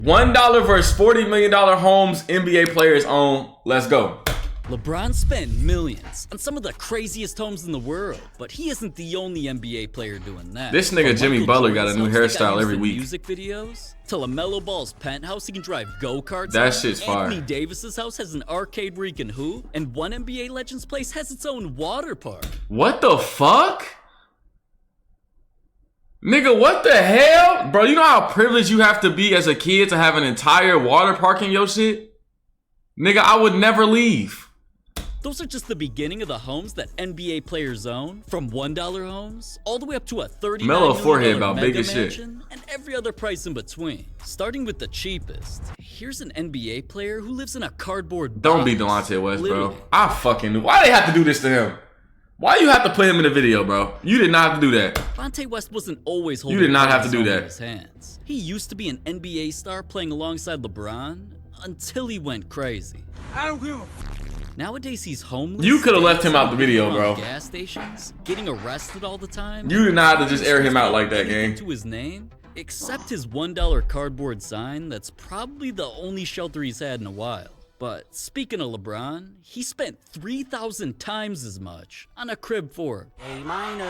$1 versus $40 million homes NBA players own. Let's go. LeBron spent millions on some of the craziest homes in the world, but he isn't the only NBA player doing that. This nigga From Jimmy Michael Butler got a new Jordan's house that got hairstyle used every in week. Music videos to LaMelo Ball's penthouse he can drive go-karts. That on. shit's fire. Anthony Davis's house has an arcade where he can hoop, and one NBA legend's place has its own water park. What the fuck? Nigga, what the hell? Bro, you know how privileged you have to be as a kid to have an entire water park in your shit? Nigga, I would never leave. Those are just the beginning of the homes that NBA players own, from $1 homes all the way up to a $39 Mellow forehead million about big mega as shit. mansion, and every other price in between. Starting with the cheapest, here's an NBA player who lives in a cardboard Don't box. be Delonte West, bro. Literally. I fucking knew. Why they have to do this to him? Why you have to put him in the video, bro? You did not have to do that. Delonte West wasn't always holding did not have cards to do in that. his hands. He used to be an NBA star playing alongside LeBron until he went crazy. I don't give a Nowadays he's homeless. You coulda left him out the dancing video, around bro. Gas stations, getting arrested all the time. You did not have to just air him out like that, gang. To his name, except his $1 cardboard sign. That's probably the only shelter he's had in a while. But speaking of LeBron, he spent 3,000 times as much on a crib for A minor.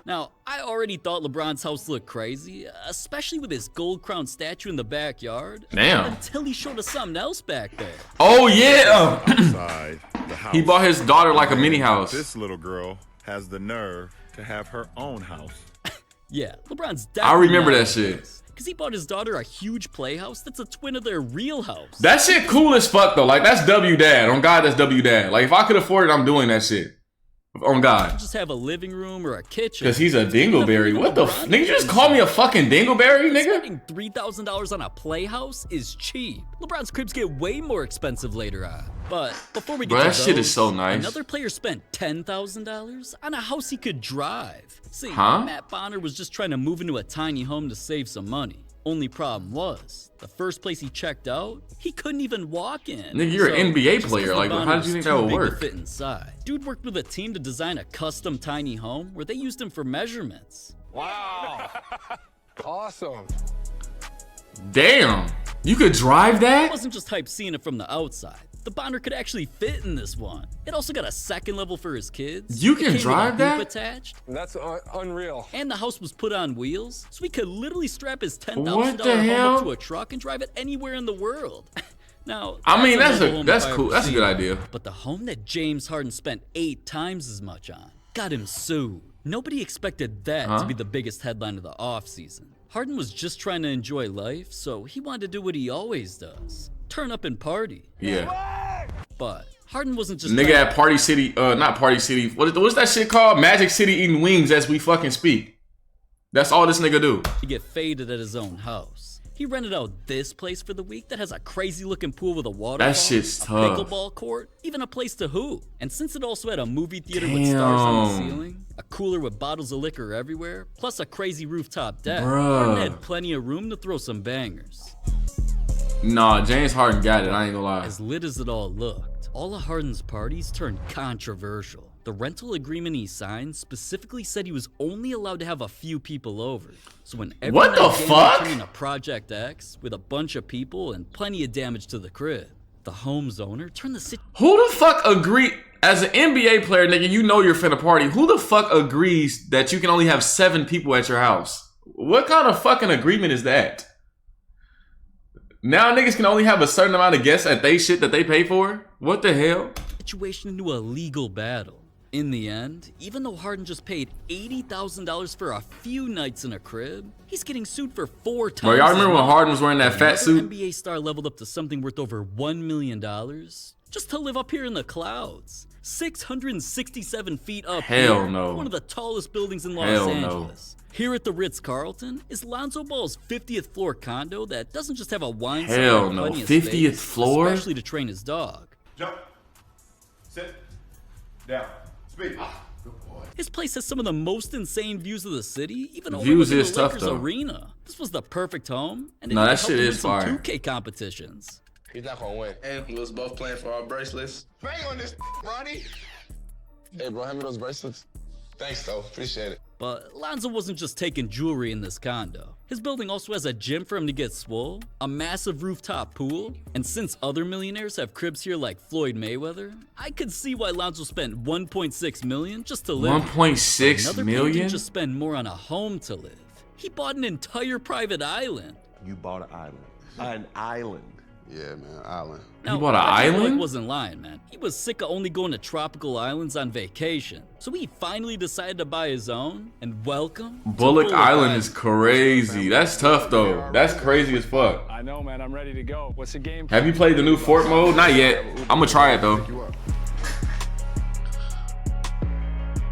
Now, I already thought LeBron's house looked crazy, especially with his gold-crowned statue in the backyard. Damn. Until he showed us something else back there. Oh, yeah. Outside the house. He bought his daughter like a mini house. This little girl has the nerve to have her own house. Yeah, LeBron's I definitely remember not that shit. because he bought his daughter a huge playhouse that's a twin of their real house. That shit cool as fuck, though. Like, that's W Dad. On God, that's W Dad. Like, if I could afford it, I'm doing that shit. On God. Just have a living room or a kitchen. Because he's a dingleberry. What the f? Nigga, you just call me a fucking dingleberry, nigga? Spending $3,000 on a playhouse is cheap. LeBron's cribs get way more expensive later on. But before we get Bro, to that shit those, is so nice. Another player spent $10,000 on a house he could drive. See, Huh? Matt Bonner was just trying to move into a tiny home to save some money. Only problem was, the first place he checked out, he couldn't even walk in. Nigga, you're an NBA just 'cause player. Like, LeBron how did you was think that too would big to work? fit inside. Dude worked with a team to design a custom tiny home where they used him for measurements. Wow. Awesome. Damn. You could drive It that? wasn't just hype seeing it from the outside. The Bonner could actually fit in this one. It also got a second level for his kids. You It can came with a drive hoop that? attached, That's unreal. and the house was put on wheels, so he could literally strap his $10,000 What the home hell? up to a truck and drive it anywhere in the world. Now, I mean, that's mobile home that's if I cool. ever That's a seen good one. idea. But the home that James Harden spent 8 times as much on got him sued. Nobody expected that Huh? to be the biggest headline of the offseason. Harden was just trying to enjoy life, so he wanted to do what he always does. Turn up and party. Yeah. But Harden wasn't just Nigga trying at Party City, not Party City. What's that shit called? Magic City eating wings as we fucking speak. That's all this nigga do. to get faded at his own house. He rented out this place for the week that has a crazy looking pool with a waterfall, That shit's a tough. pickleball court, even a place to hoop. And since it also had a movie theater with stars on the Damn. ceiling, a cooler with bottles of liquor everywhere, plus a crazy rooftop deck, Bruh. Harden had plenty of room to throw some bangers. Nah, James Harden got it. I ain't gonna lie. As lit as it all looked, all of Harden's parties turned controversial. The rental agreement he signed specifically said he was only allowed to have a few people over. So when every What the night game fuck? turned into Project X with a bunch of people and plenty of damage to the crib, the home's owner turned the situation Who the fuck agree? As an NBA player, nigga, you know you're finna party. Who the fuck agrees that you can only have 7 people at your house? What kind of fucking agreement is that? Now niggas can only have a certain amount of guests at they shit that they pay for? What the hell? into a legal battle. In the end, even though Harden just paid $80,000 for a few nights in a crib, he's getting sued for 4 times. Bro, y'all as remember when much. Harden was wearing that fat Another suit? NBA star leveled up to something worth over $1 million just to live up here in the clouds. 667 feet up Hell here, no. one of the tallest buildings in Los Hell no. Angeles. Here at the Ritz-Carlton is Lonzo Ball's 50th floor condo that doesn't just have a wine cellar Hell and no. plenty of 50th space, floor? especially to train his dog. Jump. Sit. Down. Speak. His place has some of the most insane views of the city, even Views overlooking is the tough, Lakers though. arena. This was the perfect home, and it Nah, even that helped shit him is win some fire. 2K competitions. He's not gonna win. And we was both playing for our bracelets. Bang on this, Ronnie. Hey, bro, hand me those bracelets. Thanks, though. Appreciate it. But Lonzo wasn't just taking jewelry in this condo. His building also has a gym for him to get swole, a massive rooftop pool, and since other millionaires have cribs here like Floyd Mayweather, I could see why Lonzo spent $1.6 million just to live. 1.6 Another million? didn't just spend more on a home to live. He bought an entire private island. You bought an island. An island. Yeah, man, island. Now, bought an Reggie Bullock island? wasn't lying, man. He was sick of only going to tropical islands on vacation. So he finally decided to buy his own, and welcome to Bullock Island is crazy. That's tough though. That's crazy as fuck. I know, man. I'm ready to go. What's the game? Have you played the new Fort mode? Not yet. I'm gonna try it though.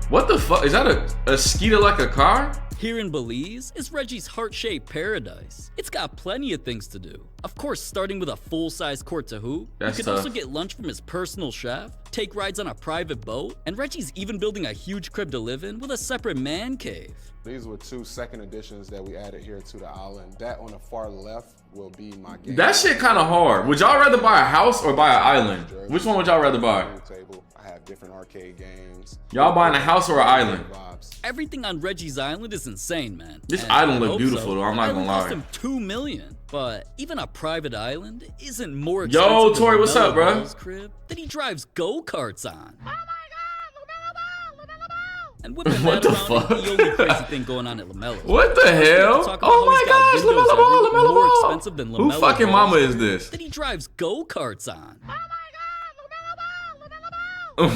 What the fuck? Is that a Skeeter like a car? Here in Belize is Reggie's heart-shaped paradise. It's got plenty of things to do. Of course, starting with a full-size court to hoop. That's You can tough. also get lunch from his personal chef, take rides on a private boat, and Reggie's even building a huge crib to live in with a separate man cave. These were 2 second additions that we added here to the island. That on the far left will be my game. That shit kind of hard. Would y'all rather buy a house or buy an island? Which one would y'all rather buy? Table. I have different arcade games. Y'all buying a house or an island? Vibes. Everything on Reggie's island is insane, man. This And island I look hope beautiful, though, I'm The not island gonna cost lie. him $2 million, but even a private island isn't more Yo, expensive than Tori, what's LaMelo up, bro? Ball's crib that he drives go-karts on. And whipping What that the around ain't fuck? the only crazy thing going on at LaMelo's. What the hell? Talk about Oh how my he's got gosh, windows LaMelo Ball, everywhere, LaMelo more Ball. expensive than Who LaMelo fucking Ball's mama is this? that he drives go-karts on.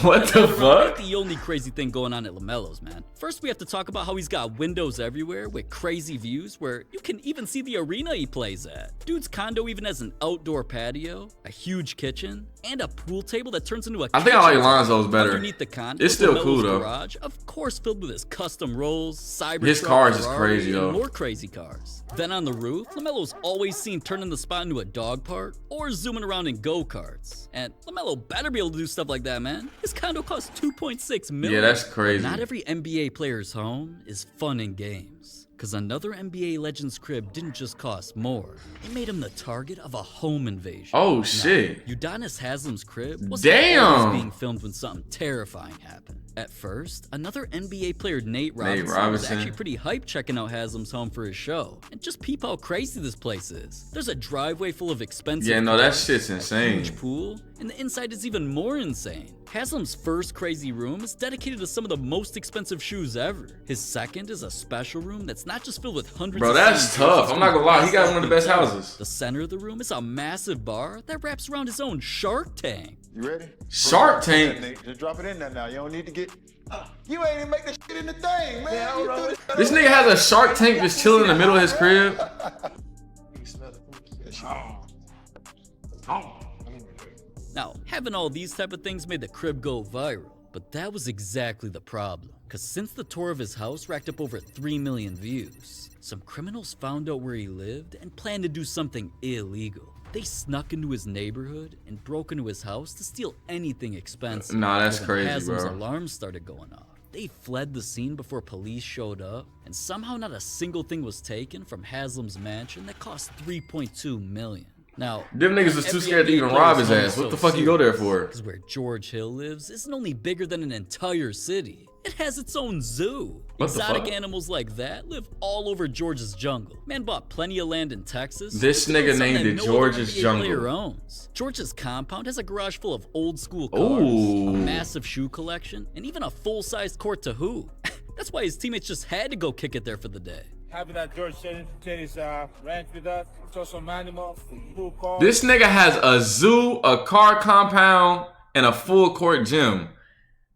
What the Ain't fuck? the only crazy thing going on at LaMelo's, man. First, we have to talk about how he's got windows everywhere with crazy views where you can even see the arena he plays at. Dude's condo even has an outdoor patio, a huge kitchen, and a pool table that turns into a I think I like kitchen Lonzo's better. underneath the condo. It's still LaMelo's cool, though. Garage, of course, filled with his custom rolls, Cybertruck, His cars is Ferrari, crazy, and though. more crazy cars. Then on the roof, LaMelo's always seen turning the spot into a dog park or zooming around in go-karts. And LaMelo better be able to do stuff like that, man. His condo costs $2.6 million. Yeah, that's crazy. Not every NBA player's home is fun and games. Cause another NBA legend's crib didn't just cost more. It made him the target of a home invasion. Oh shit. Udonis Haslam's crib was Damn. always being filmed when something terrifying happened. At first, another NBA player, Nate Robinson, was Robinson. actually pretty hyped checking out Haslam's home for his show. And just peep how crazy this place is. There's a driveway full of expensive Yeah, no, that cars, shit's a insane. huge pool, and the inside is even more insane. Haslam's first crazy room is dedicated to some of the most expensive shoes ever. His second is a special room that's not just filled with hundreds Bro, of that's CDs, tough. it's I'm not gonna lie. He got one of the best detailed. houses. The center of the room is a massive bar that wraps around his own Shark Tank. You ready? Shark Tank. Nate, just drop it in there now. You don't need to get. You ain't even make the shit in the thing, man. You do This nigga has a Shark Tank just chilling in the middle of his crib. Now, having all these type of things made the crib go viral, but that was exactly the problem. Cause since the tour of his house racked up over 3 million views, some criminals found out where he lived and planned to do something illegal. They snuck into his neighborhood and broke into his house to steal anything expensive. Nah, that's But when crazy, Haslam's bro. alarms started going off. They fled the scene before police showed up, and somehow not a single thing was taken from Haslam's mansion that cost $3.2 million. Now, Them niggas was too every scared to NBA even rob his player's ass. home What is the fuck you go there serious, for? Because where George Hill lives isn't only bigger than an entire city. It has its own zoo. What the Exotic fuck? animals like that live all over George's jungle. Man bought plenty of land in Texas. This to build nigga something named that it no other George's NBA Jungle. player owns. George's compound has a garage full of old school cars, Ooh. a massive shoe collection, and even a full-sized court to hoop. That's why his teammates just had to go kick it there for the day. Happy that George shared his ranch with us. Saw some animals, cool cars. This nigga has a zoo, a car compound, and a full court gym.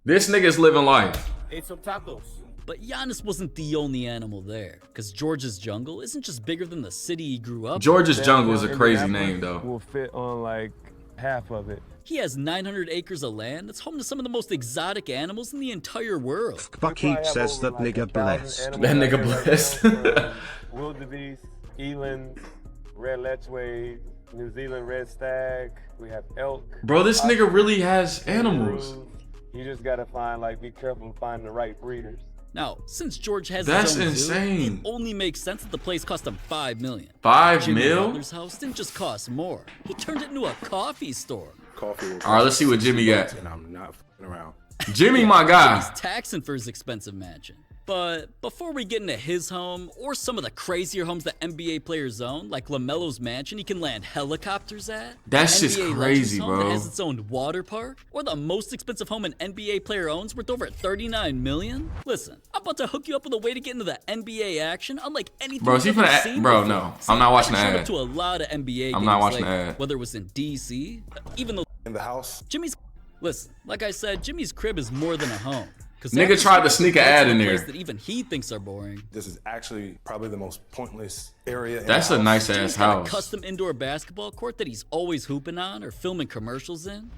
This nigga's living life. Ate some tacos. But Giannis wasn't the only animal there, because George's jungle isn't just bigger than the city he grew up in. George's Jungle is a crazy name, though. Will fit on like half of it. He has 900 acres of land that's home to some of the most exotic animals in the entire world. Buckheap says that nigga blessed. That nigga blessed. Wildebeest, elands, red lechwe, New Zealand red stag. We have elk. Bro, this nigga really has animals. kangaroos. You just gotta be careful to find the right breeders. Now, since George has That's his own zoo, insane. it only makes sense that the place cost him $5 million. 5 Jimmy mil? Butler's house didn't just cost more. He turned it into a coffee store. Coffee. All right, let's see what Jimmy got. And I'm not f***ing around. Jimmy, my guy. He's taxing for his expensive mansion. But before we get into his home, or some of the crazier homes that NBA players own, like LaMelo's mansion he can land helicopters at, That shit's NBA crazy, Legends home bro. that has its own water park, or the most expensive home an NBA player owns worth over $39 million. Listen, I'm about to hook you up with a way to get into the NBA action, unlike anything Bro, is he you've ever finna seen bro, before. no. I'm not watching the I've showed ad. up to a lot of NBA games, I'm not watching like, the ad. whether it was in DC, even though In the house, Jimmy's. Listen, like I said, Jimmy's crib is more than a home. Nigga tried to sneak an ad in there. That even he thinks are boring. this is actually probably the most pointless area. That's a nice ass Jimmy's got a house. custom indoor basketball court that he's always hooping on or filming commercials in.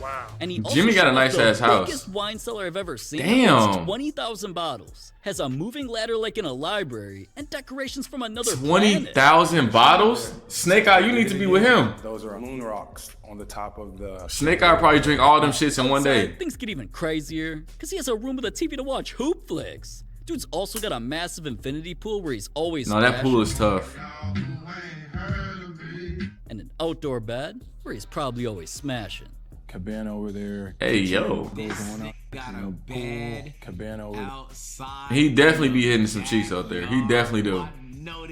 Wow. And he also Jimmy got a showed nice the ass house. biggest wine cellar I've ever seen. Damn. Holds 20,000 bottles. Has a moving ladder like in a library and decorations from another planet. 20,000 bottles? Snake Eye, you need to be with him. Those are moon rocks on the top of the. Snake Eye probably drink all them shits in one Outside, day. Things get even crazier because he has a room with a TV to watch hoop flicks. Dude's also got a massive infinity pool where he's always No, that pool is tough. and an outdoor bed where he's probably always smashing. Cabana over there. Hey, yo. Got a bed. Cabana over outside. He definitely be hitting some cheeks out there. He definitely do.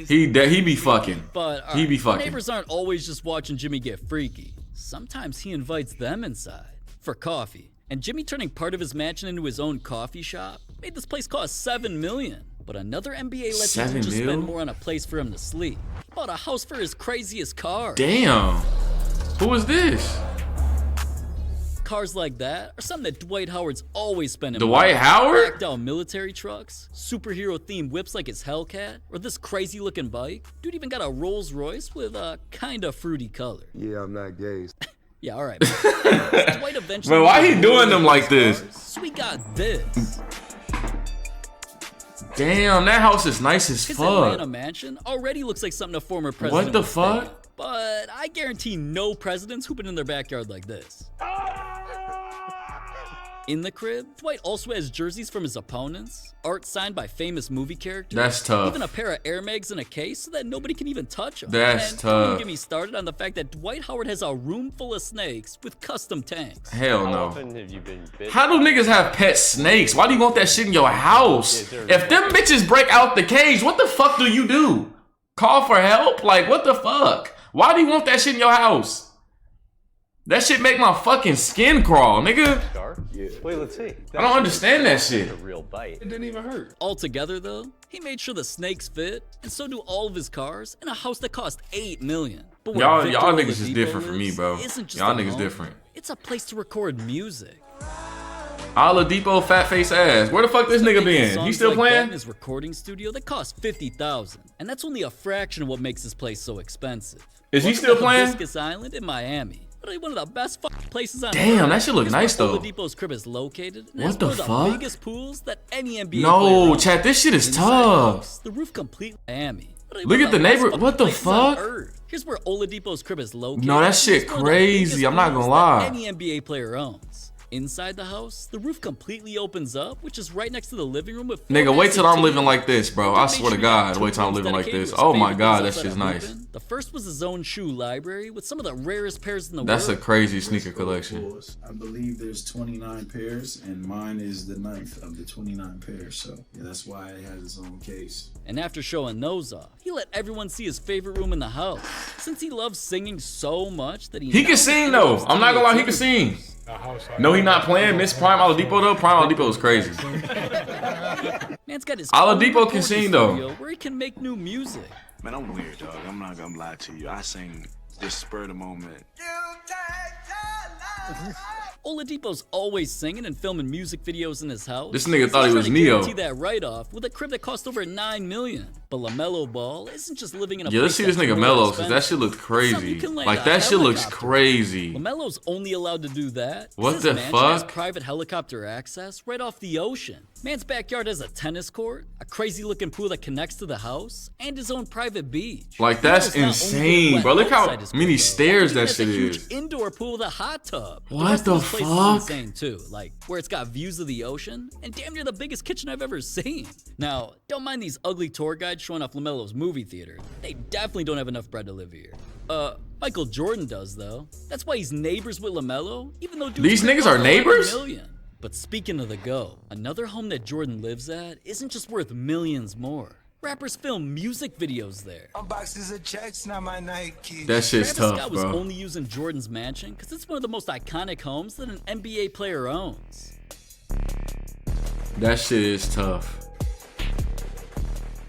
He be fucking. But He be our fucking. neighbors aren't always just watching Jimmy get freaky. Sometimes he invites them inside for coffee. And Jimmy turning part of his mansion into his own coffee shop made this place cost $7 million. But another NBA legend $7 didn't just mil? spend more on a place for him to sleep. He bought a house for his craziest car. Damn. Who is this? Cars like that are something that Dwight Howard's always spending Dwight money on. Howard? Blacked out military trucks, superhero themed whips like his Hellcat, or this crazy looking bike. Dude even got a Rolls Royce with a kinda fruity color. Yeah, I'm not gay. Yeah, alright. Dwight eventually Bro, why he got doing rid them of like his this? cars, so we got this. Damn, that house is nice as His Atlanta fuck. mansion already looks like something a former president What the would stay fuck? in. But I guarantee no president's hooping in their backyard like this. In the crib, Dwight also has jerseys from his opponents, art signed by famous movie characters. That's tough. Even a pair of Air Mags in a case so that nobody can even touch them. That's and don't even tough. get me started on the fact that Dwight Howard has a room full of snakes with custom tanks. Hell How no. often have you been bitten? How do niggas have pet snakes? Why do you want that shit in your house? If them bitches break out the cage, what the fuck do you do? Call for help? Like, what the fuck? Why do you want that shit in your house? That shit make my fucking skin crawl, nigga. Shark? Yeah. Wait, let's see. I don't understand that shit. A real bite. It didn't even hurt. Altogether though, he made sure the snakes fit, and so do all of his cars, in a house that cost $8 million. But where Y'all Victor niggas is Oladipo different from me, lives bro. isn't just Y'all a niggas home, different. It's a place to record music. Oladipo fat face ass. Where the fuck this nigga Making been? He songs still like that playing? in his recording studio that cost $50,000, and that's only a fraction of what makes this place so expensive. Is he Welcome still to playing? Hibiscus Island in Miami. Literally one of the best fucking places on Damn, earth. that shit look Here's nice, where though. Oladipo's crib is located. And What has the one of fuck? the biggest pools that any NBA player No, owns. chat, this shit is Inside the tough. house, the roof completely Miami. Literally Look one at of the best neighbor- fucking what the places on fuck? earth. Here's where Oladipo's crib is located. No, that and shit it's one of the crazy. biggest I'm not pools gonna lie. that any NBA player owns. Inside the house, the roof completely opens up, which is right next to the living room with four Nigga, wait till massive I'm living TVs. like this, bro. I swear to God, wait till I'm living like this. Oh my God, that shit's nice. The first was his own shoe library with some of the rarest pairs in the That's a world. crazy sneaker collection. I believe there's 29 pairs, and mine is the 9th of the 29 pairs. So yeah, that's why it has its own case. And after showing those off, he let everyone see his favorite room in the house. Since he loves singing so much that He can sing though. I'm not gonna lie, he can sing. No, he not playing. Miss Prime Oladipo though. Prime Oladipo is crazy. Man's got his Oladipo own can recording sing, though. studio where he can make new music. Man, I'm weird, dog. I'm not gonna lie to you. I sing just spur of the moment. Oladipo's always singing and filming music videos in his house. This nigga So thought he he's was trying to Neo. guarantee that write-off with a crib that cost over $9 million. But LaMelo Ball isn't just living in a Yeah, let's place see this that's nigga more Melo, cause that expensive. shit looks crazy. You can land Like a that shit looks helicopter. crazy. LaMelo's only allowed to do that. What His the mansion has fuck? private helicopter access right off the ocean. Man's backyard has a tennis court, a crazy looking pool that connects to the house, and his own private beach. Like that's LaMelo's not only insane, wet bro. Look how outside his many pool, though, stairs he that has shit a huge is. indoor pool with a hot tub. What rest the of this place fuck? is insane too, like where it's got views of the ocean and damn near the biggest kitchen I've ever seen. Now, don't mind these ugly tour guides showing off LaMelo's movie theater. They definitely don't have enough bread to live here. Michael Jordan does, though. That's why he's neighbors with LaMelo, even though These niggas are neighbors? But speaking of the GOAT, another home that Jordan lives at isn't just worth millions more. Rappers film music videos there. Boxes of checks, not my Nike. That shit's Travis tough, Scott was bro. only using Jordan's mansion because it's one of the most iconic homes that an NBA player owns. That shit is tough.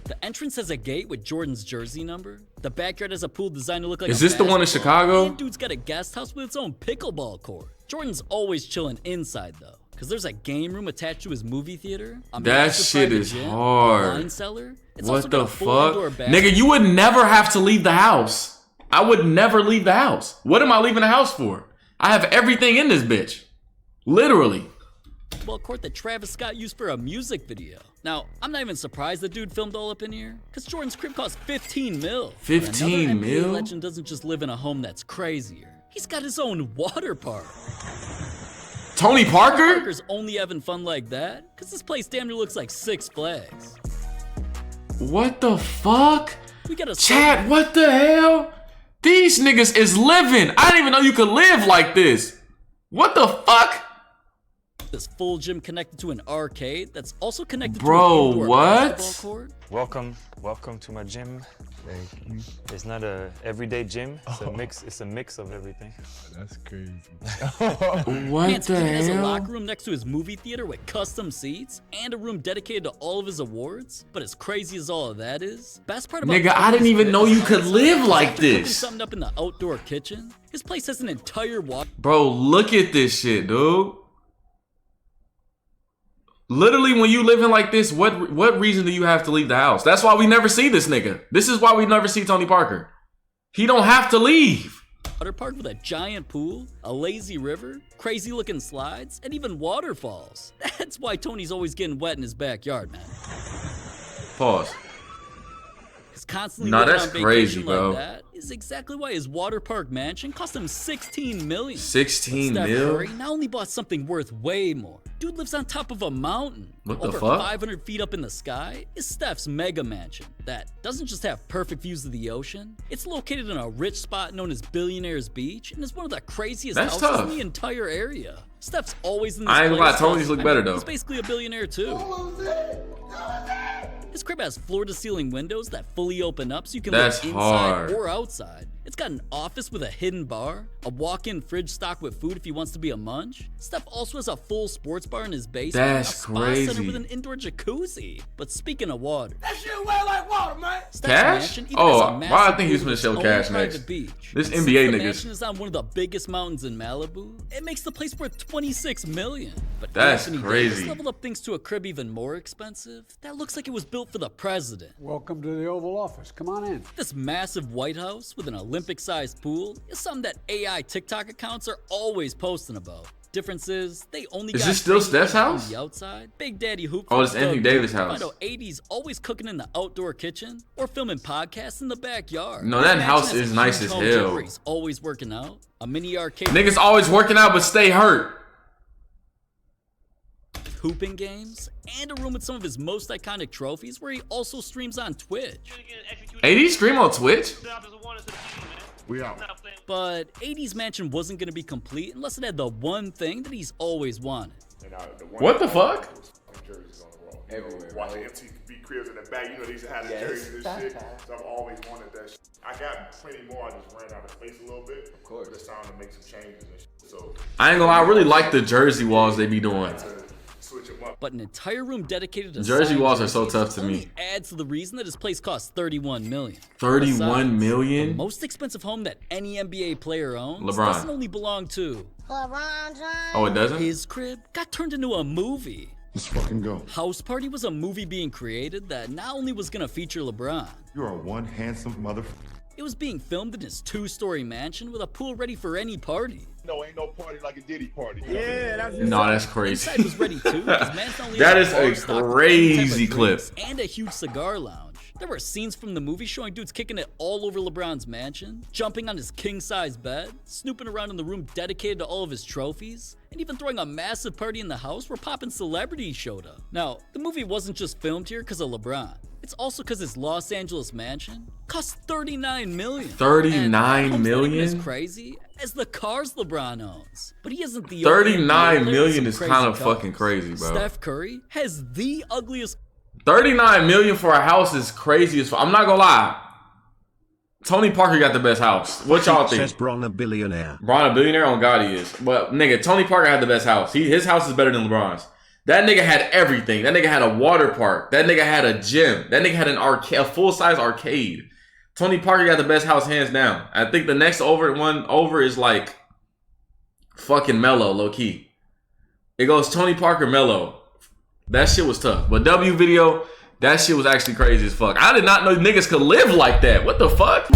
The entrance has a gate with Jordan's jersey number. The backyard has a pool designed to look like Is this the one in Chicago? And dude's got a guest house with its own pickleball court. Jordan's always chilling inside though, because there's a game room attached to his movie theater. That shit is hard. Wine cellar. It's also What got the a full indoor fuck? bathroom. Nigga, you would never have to leave the house. I would never leave the house. What am I leaving the house for? I have everything in this bitch. Literally. Basketball court that Travis Scott used for a music video. Now, I'm not even surprised the dude filmed all up in here, because Jordan's crib cost 15 mil. 15 Another NBA mil? legend doesn't just live in a home that's crazier. He's got his own water park. Tony Parker? Parker's only having fun like that, because this place damn near looks like Six Flags. What the fuck? We got a Chat, what the hell? These niggas is living. I didn't even know you could live like this. What the fuck? This full gym connected to an arcade that's also connected Bro, to an indoor what? basketball court. Welcome to my gym. It's not a everyday gym. It's a mix of everything. That's crazy. What Man's the kid has a hell? locker room next to his movie theater with custom seats and a room dedicated to all of his awards. But as crazy as all of that is, best part about Nigga, I didn't even know you could live like cooking this. something up in the outdoor kitchen. His place has an entire water. Bro, look at this shit, dude. Literally, when you living like this, what reason do you have to leave the house? That's why we never see this nigga. This is why we never see Tony Parker. He don't have to leave. Water park with a giant pool, a lazy river, crazy looking slides, and even waterfalls. That's why Tony's always getting wet in his backyard, man. Pause. He's constantly Nah, living that's on vacation crazy, bro. like that is exactly why his water park mansion cost him $16 million. 16 Steph mil? Curry not only bought something worth way more. Dude lives on top of a mountain. What the Over fuck? 500 feet up in the sky is Steph's mega mansion that doesn't just have perfect views of the ocean. It's located in a rich spot known as Billionaire's Beach and is one of the craziest That's houses tough. in the entire area. Steph's always in this I ain't gonna lie, place. Tony's look better, I mean, though. He's basically a billionaire too. His crib has floor-to-ceiling windows that fully open up so you can That's live inside hard. or outside. It's got an office with a hidden bar, a walk-in fridge stocked with food if he wants to be a munch. Steph also has a full sports bar in his basement, That's a spa crazy. center with an indoor jacuzzi. But speaking of water, That shit weigh like water, man. Steph's Cash? mansion even Oh, has a why I massive think he was pool finna with show its Cash own next. private beach. This And since NBA the niggas. mansion is on one of the biggest mountains in Malibu, it makes the place worth $26 million. But That's Anthony crazy. Davis leveled up things to a crib even more expensive. That looks like it was built for the president. Welcome to the Oval Office. Come on in. This massive White House with an Olympic-sized pool is something that AI TikTok accounts are always posting about. Difference is, they only Is got this still crazy Steph's things on house? The outside. Big Daddy Hoop. Oh, it's Doug Anthony Duke. Davis' house. Find out 80s always cooking in the outdoor kitchen or filming podcasts in the backyard. No, that His house mansion has is a nice huge as home gym hell. where He's always working out. A mini arcade. Niggas always working out but stay hurt. Hooping games, and a room with some of his most iconic trophies where he also streams on Twitch. 80 stream on Twitch? We out. But 80's mansion wasn't gonna be complete unless it had the one thing that he's always wanted. What the fuck? Everywhere. Watching MTV cribs in the back, you know, they used to have the jerseys and shit. So I've always wanted that shit. I got plenty more. I just ran out of space a little bit. Of course. But it's time to make some changes and shit. So I ain't gonna lie, I really like the jersey walls they be doing. switch them up. But an entire room dedicated to Jersey signed walls are so jerseys tough to only me. adds to the reason that his place costs $31 million. 31 Besides, million? The most expensive home that any NBA player owns LeBron. doesn't only belong to LeBron James. Oh, it doesn't? his crib. Got turned into a movie. Let's fucking go. House Party was a movie being created that not only was gonna feature LeBron, You are one handsome motherfucker. it was being filmed in his 2-story mansion with a pool ready for any party. No, ain't no party like a Diddy party. Yeah, that's No, that's crazy. Inside was ready too. His man's not only That had is bar a stocked with crazy any type of clip. drinks and a huge cigar lounge. There were scenes from the movie showing dudes kicking it all over LeBron's mansion, jumping on his king-size bed, snooping around in the room dedicated to all of his trophies, and even throwing a massive party in the house where poppin' celebrities showed up. Now, the movie wasn't just filmed here because of LeBron. It's It's also because his Los Angeles mansion cost $39 million. $39 million? As crazy as the cars LeBron owns. But he isn't the $39 million is kind of fucking crazy, bro. Steph Curry has the ugliest. $39 million for a house is crazy as fuck. I'm not gonna lie. Tony Parker got the best house. What y'all think? Says Bron a billionaire. Bron a billionaire? On God he is. But nigga, Tony Parker had the best house. His house is better than LeBron's. That nigga had everything. That nigga had a water park. That nigga had a gym. That nigga had an arcade, a full-size arcade. Tony Parker got the best house hands down. I think the next over is like fucking Melo, low key. It goes Tony Parker, Melo. That shit was tough. But W video, that shit was actually crazy as fuck. I did not know niggas could live like that. What the fuck?